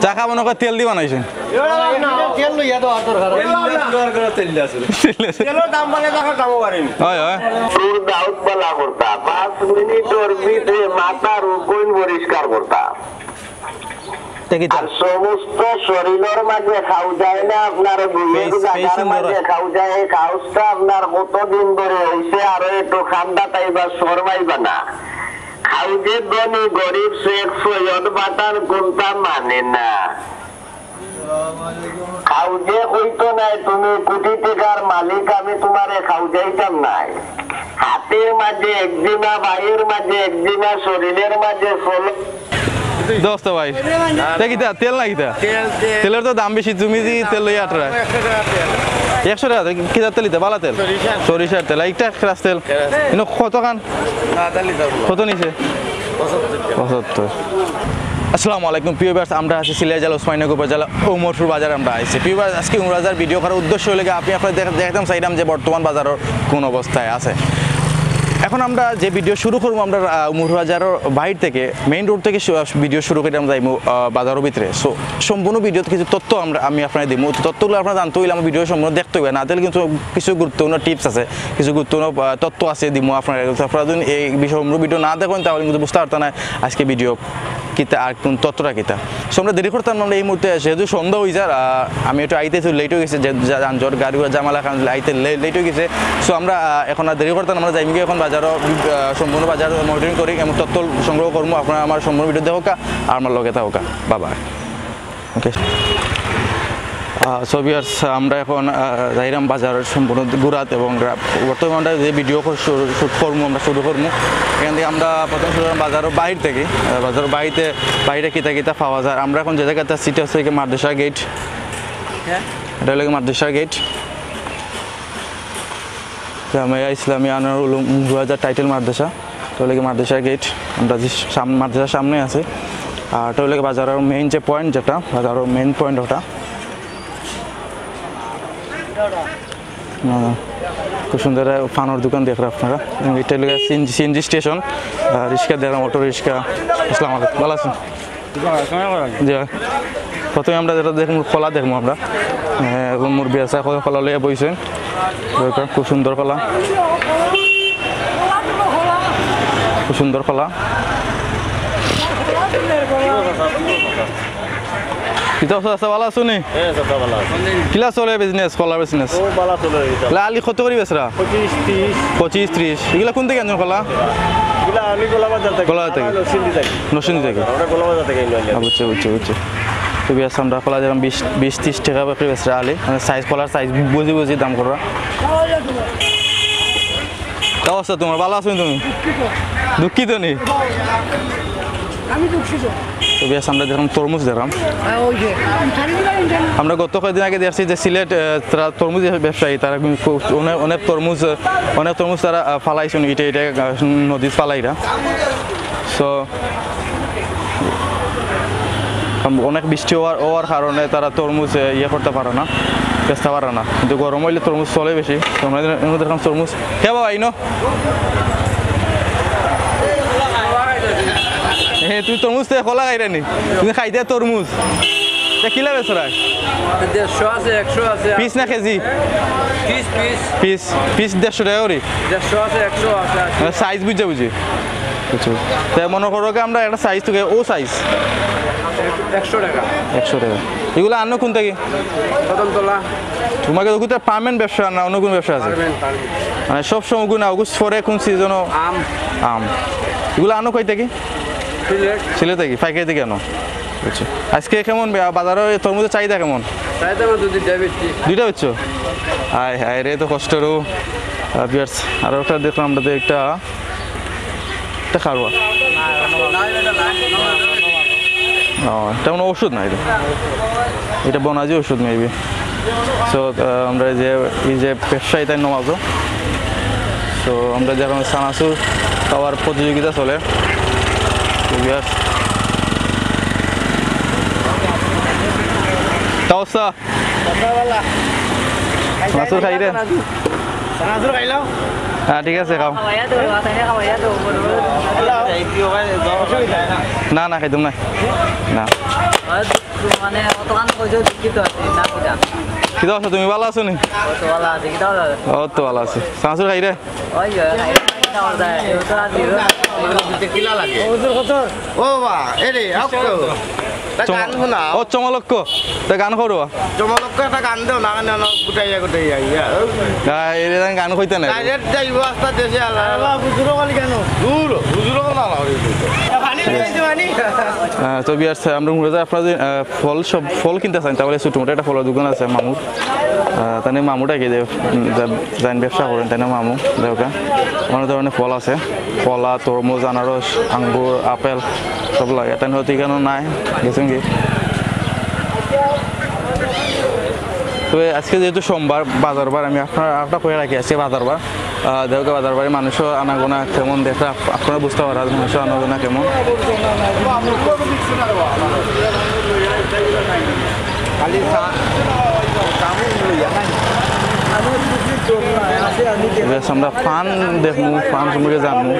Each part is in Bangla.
চা খাবো না তেল দিয়ে বানাইছেন পরিষ্কার করতা সমস্ত শরীরের মাঝে খাও যায় না আপনার মাঝে খাও যায় খাউসটা আপনার কতদিন ধরে হয়েছে আরো একটু খান্দা তাইবা সরবাইবা না খাউজে ধনী গরিব শেখ সৈয়দ বাটার কোনটা মানে না খাউজে হইতো নাই তুমি কোটি টাকার মালিক আমি তোমারে খাউজাইতাম নাই হাতের মাঝে একদিনা ভাইয়ের মাঝে একদিনা শরীরের মাঝে দোস্ত ভাই কিতা তেল না কিতা তেলের তো দাম বেশি তুমি যে তেল লই 18 100 টাকা কিতা তেল দিতে ভালো তেল সরিষার তেল একটা ক্রাস তেল ইনো কত খান কত নিছে 75 আসসালামু আলাইকুম প্রিয় ভিউয়ার্স আমরা আছি সিলেট জেলা ওসমানীনগর উপজেলা উমরপুর বাজারে আমরা আইছি প্রিয় ভিউয়ার্স আজকে উমর বাজার ভিডিও করার উদ্দেশ্য হলো আপনি দেখাতাম চাইলাম যে বর্তমান বাজারের কোন অবস্থায় আছে এখন আমরা যে ভিডিও শুরু করবো আমরা উমর বাজারের বাইরে থেকে মেইন রোড থেকে ভিডিও শুরু করে আমরা যাইব বাজারের ভিতরে সো সম্পূর্ণ ভিডিওতে কিছু তথ্য আমি আপনার দিব তথ্যগুলো আপনারা জানতে হইলে আমার ভিডিও সম্পূর্ণ দেখতে হবে না তাহলে কিন্তু কিছু গুরুত্বপূর্ণ টিপস আছে কিছু গুরুত্বপূর্ণ তথ্য আছে দিব আপনারা যদি এই বিষয় ভিডিও না দেখেন তাহলে কিন্তু বুঝতে পারতাম না আজকে ভিডিও কিতা আর কোন তথ্যটা কিতা সো আমরা দেরি করতাম আমরা এই মুহূর্তে যেহেতু সন্ধ্যা হয়ে যায় আমি একটু আইতে একটু লেট হয়ে গেছে যে যানজট গাড়ি ঘোড়া জামালা খান আইতে লেট হয়ে গেছে সো আমরা এখন আর দেরি করতাম আমরা যাইমি এখন বাজারও সম্পূর্ণ বাজার মনিটরিং করি এমন তথ্য সংগ্রহ করবো আপনারা আমার সম্পূর্ণ ভিডিও দেখো আর আমার লগে থাকা বাবা ওকে সো ভিউয়ার্স আমরা এখন যাইরাম বাজারের সম্পূর্ণ গুড়াত এবং বর্তমানে আমরা যে ভিডিও শুট করবো আমরা শুরু করবো এখান থেকে আমরা প্রথম শুরু করলাম বাজারের বাইরে থেকে বাজারের বাইরে কিতা পাওয়া যায় আমরা এখন যে জায়গাতে সিটি হচ্ছে মাদ্রাসা গেট এটা হলো মাদ্রাসা গেট জামিয়া ইসলামিয়া আনোয়ারুল উলুম 2000 টাইটেল মাদ্রাসা এটা হলো মাদ্রাসা গেট আমরা যে মাদ্রাসার সামনে আছে আর এটা হলো বাজারের মেইন যে পয়েন্ট যেটা বাজারের মেইন পয়েন্ট ওটা খুব সুন্দর ফানোর দোকান দেখেন আপনারা এটা হলো সিএনজি স্টেশন রিক্সা দেখলাম অটো রিক্সা আসসালামু আলাইকুম ভালো আছেন জি প্রথমে আমরা যেটা দেখবো কলা দেখবো আমরা মুরগি আছে কলা লইয়া বইছেন খুব সুন্দর কলা খুব সুন্দর কলা কিতা আছে ভালো আছো নি কিলা চলে বিজনেস কলা বিজনেস আলি কত করে বেচরা 25-30 এগুলা কোন থেকে আনছেন কলা কলা থেকে নরসিংদী থেকে বুঝছি খুবই আছে আমরা কলা যেরকম 20-30 টাকা করে বেচরা আলি মানে সাইজ কলার সাইজ বুঝি দাম করা অবস্থা তোমার ভালো আছো তুমি দুঃখিত নি আমরা দেখলাম তরমুজ দেখলাম আমরা গত কয়েকদিন আগে দেখছি যে সিলেট তারা তরমুজ ব্যবসায়ী তারা অনেক তরমুজ তারা ফালাইছেন এটা নদীর ফালাইরা সো অনেক বৃষ্টি হওয়ার কারণে তারা তরমুজ করতে পারে না বেচতে পারে না কিন্তু গরম হইলে তরমুজ চলে বেশি দেখলাম তরমুজ হে বাবা ইনো তুই তরমুজ কলা খাই নি তুমি খাইতে তরমুজ কিলা বেচরা 150 আছে 100 আছে পিস না কেজি পিস 150 টাকা করে 150 আছে 100 আছে সাইজ বুঝি তাই মনে করো আমরা একটা সাইজ থেকে ও সাইজ 100 টাকা এগুলো আনো কোন থেকে কদমতলা তোমাকে তো পার্মানেন্ট ব্যবসা না অন্য কোন ব্যবসা আছে মানে সব সময় গুণ পরে কোন সিজনও আম এগুলো আনো কই থেকে সিলেট থেকে পাইকারি থেকে আনো বুঝছি আজকে কেমন বাজারে তরমুজের চাহিদা কেমন দুইটা বেচছো হায় রে তো কষ্টেরও ভিউয়ার্স আরও একটা দেখলাম আমরা একটা খারোয়া এটা কোনো ওষুধ না এটা বনাজি ওষুধ মেবি সো আমরা এই যে ব্যবসায়ী তাই নমাজও তো আমরা যখন সানাসুর খাওয়ার প্রতিযোগিতা চলে হ্যাঁ ঠিক আছে খাও না না খাইতাম না না মানে অতখান কইছো দুঃখিত আছি না কিটা কি আছো তুমি ভালো আছো নি তো ভালো আছে কিটা ও তো ভালো আছে সাসুর খাই রে ওই না ওটা এটা দিরো দিতে কিলা লাগে ও বা এরে আকো তা গান শোনা ও চমলক্ষ তা গান করো জমলক্ষ একটা গান দাও না গান গুটাইয়া ইয়া এর গান কইতে না ডাইরেক্ট যাইব আস্তা দেশে আল্লাহ বুঝুরো কালি কেন বুঝুরো না পানি দিয়েছে পানি তো বিয়ার আমরা মূলত আপনাদের ফল কিনতে চান তাহলে ছোট মোটো একটা ফলের দোকান আছে মামুর তাই মামুটাকে যে যান ব্যবসা করেন তাই মামু দেওকা অনেক ধরনের ফল আছে কলা তরমুজ আনারস আঙ্গুর আপেল সব লাগে তাই হয়তো এখানেও নাই গেছেন কি তো আজকে যেহেতু সোমবার বাজারবার আমি আপনার করে রাখি আজকে বাজারবার দেওকে বাজারবারে মানুষও আনাগোনা কেমন দেখা আপনারা বুঝতে পারেন মানুষও আনাগোনা কেমন আমরা ফান দেখবো ফান সম্পর্কে জানবো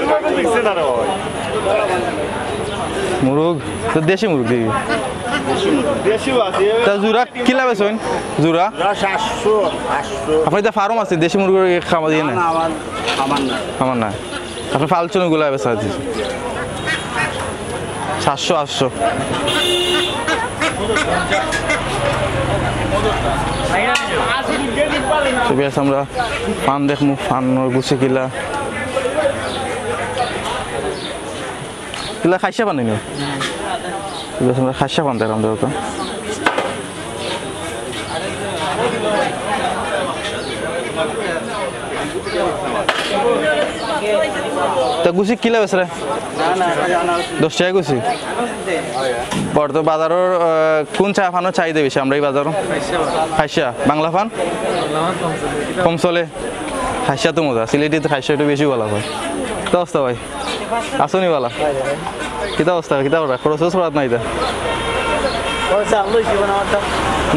মুরগ তো দেশি মুরগ দিবি তা জোড়া কি লাভ আছে জোড়া আপনি তো ফার্ম আছে দেশি মুরগির খাওয়া দিয়ে না আমার না আপনি ফালছুন গুলা বেচা দিচ্ছে 700 800 আমরা ফান দেখবো ফান গুছে কিলা কিলা খাইসা পানি নি আমরা খাইসা পান দেখলাম তো তা গুছি কিলা বেছ রে 10 টাকা গুছি বর্ত বাজারের কোন চা ফানো চাহিদা বেশি আমরা এই বাজারও খাইসা বাংলা ফান কম চলে খাইসা তো মজা সিলেটিতে খাইসা একটু বেশি বলা হয় কি অবস্থা ভাই আসনি বলা কিতা অবস্থা কিতা ওরা খরচ সরাত নাই তা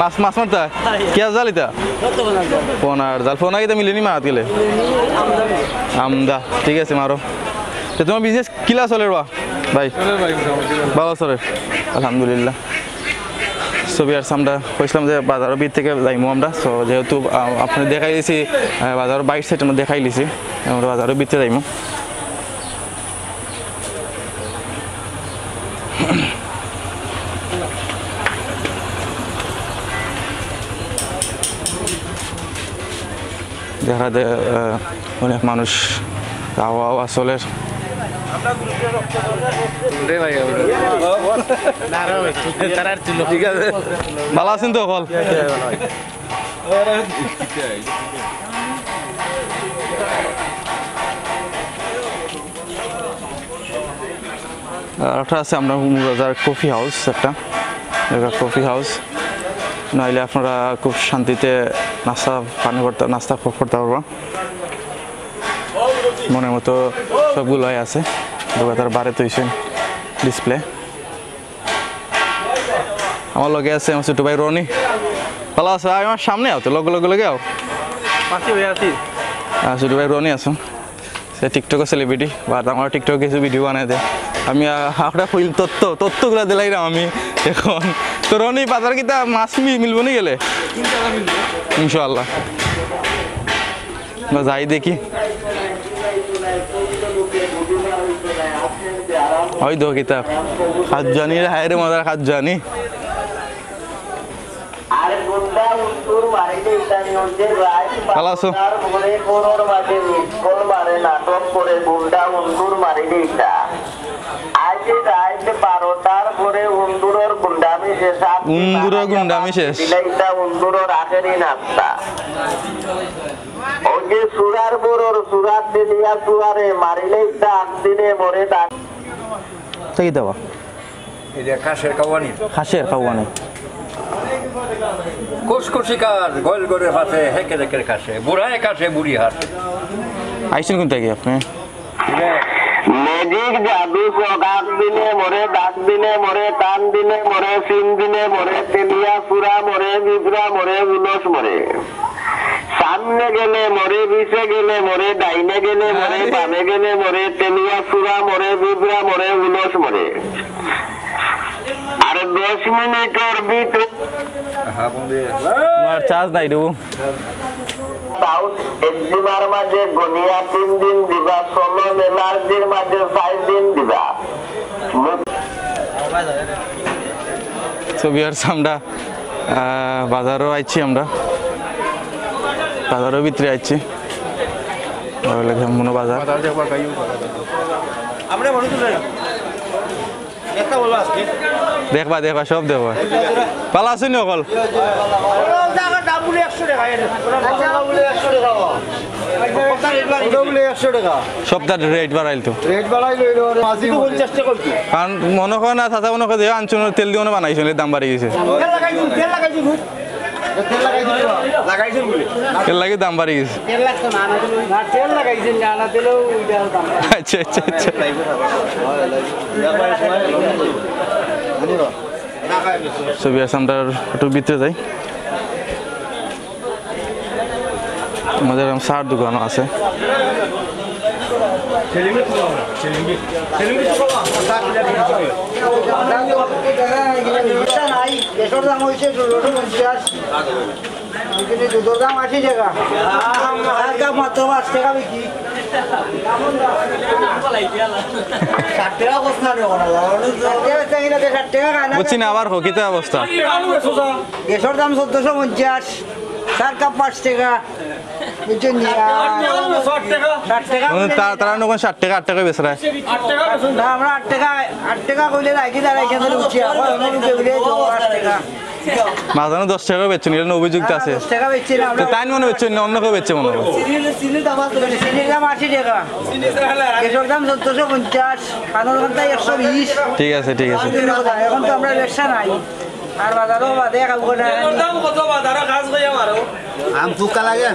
মাছ মাছ মারতা কি জাল এটা ফোন আর জাল ফোন আগে মিলেনি মারাত গেলে আমদা ঠিক আছে মারো তো তোমার বিজনেস কিলা চলে রা ভাই ভালো চলে আলহামদুলিল্লাহ ছবি আর আমরা কইছিলাম যে বাজারের ভিতর থেকে যাইমু আমরা সো যেহেতু আপনি দেখাই দিয়েছি বাজারের বাইক সাইড আমরা দেখাই লিছি আমরা বাজারের ভিতরে যাইমু দেখা যায় অনেক মানুষ আওয়া আসলে ভালো আছেন তো ফল একটা আছে আমরা বাজার কফি হাউস একটা কফি হাউস নাইলে আপনারা খুব শান্তিতে নাস্তা পানি করতে নাস্তা করতে পারবো মনের মতো সবগুলোই আছে দোকানদার বারে তৈছে ডিসপ্লে আমার লগে আছে আমার ছোট ভাই রনি ভালো আছে আমার সামনে আও তো লগে আও ছোট ভাই রনি আছে সে টিকটকের সেলিব্রিটি বা আমার টিকটকে কিছু ভিডিও বানাই দেয় আমি একটা ফুল তথ্যগুলো দিলাইলাম আমি এখন তো রনি বাজার কিতা মাছ মিলবো নি গেলে ইনশাআল্লাহ যাই দেখি ওই দো কিতাব হাত জানি রে হায় রে মজার হাত জানি ভালো আছো গুন্ডামি শেষ সুরার বড়র সুরার দিলিয়া সুয়ারে মারিলে দিনে মরে ডাক কি দেওয়া খাসের খাওয়ানি কুসকুসিকার গোল করে ফাঁসে হেকে হেকের খাসে বুড়ায় খাসে বুড়ি হাট আইসেন কোন থেকে আপনি ম্যাজিক জাদু সগাক দিনে মরে ডাক দিনে মরে টান দিনে মরে সিন দিনে মরে তেলিয়া সুরা মরে বিবরা মরে উলস মরে সামনে গেলে মরে, পিছে গেলে মরে, ডাইনে গেলে মরে, বামে গেলে মরে, তেলিয়া চূড়া মরে, বিবরা মরে, উলস মরে। আর 10 মিনিটের ভিতরে আমার চার্জ নাই দেবো সাউথ এক্সিমার মাঝে গনিয়া 3 দিন দিবা, সোলো এলার্জির মাঝে 5 দিন দিবা। তো ভিউয়ার্স আমরা বাজারও আইছি, আমরা বাজারের ভিতরে আইছি, মনে বাজার দেখবা দেখবা সব দেখবা পালা আসুনি অকল সপ্তাহ রেট বাড়াইল তো কারণ মনে হয় না চাচা মনে হয় আনছুন তেল দিয়ে বানাইছিল দাম বাড়ি গেছে তেল লাগে দাম বাড়ি গেছে আচ্ছা আচ্ছা আচ্ছা ছবি আছে আমরা একটু ভিতরে যাই আমাদের চার দোকানও আছে দুধের দাম 80 টাকা মাত্র 5 টাকা বিক্রি 60 টাকা বস্তা বুঝছি না আবার হকিতে অবস্থা গ্যাসের দাম 1450 চার কাপ 5 টাকা বুঝছেন তারা নখন 60 টাকা 8 টাকা বেচে আমরা 8 টাকা কইলে রাখি দাঁড়াই কেন উঠছি 5 টাকা মাঝানো 10 টাকা বেচছেন এটা অভিযুক্ত আছে তাই মনে বেচছেন না অন্য কেউ বেচছে মনে হয় চিনির দাম 80 টাকা গ্যাসের দাম 1450 পানের ঘন্টায় 120 ঠিক আছে ঠিক আছে এখন তো আমরা ব্যবসা নাই আর বাজারও বাদে কাউকে আম ফুকা লাগে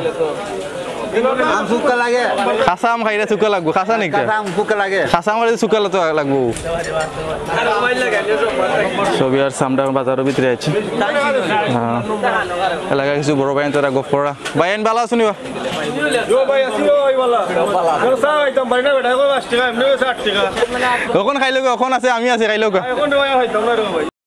আম ফুকা লাগে খাসা আম খাইলে চুকা লাগবো খাসা নাকি আম ফুকা লাগে খাসা আমার চুকা তো লাগবো ছবি আর আমরা বাজারের ভিতরে আছি হ্যাঁ এলাকা কিছু বড় ভাই তোরা গপ করা ভাইন ভালো আছো নিবা কখন খাইলো কখন আছে আমি আছি খাইলো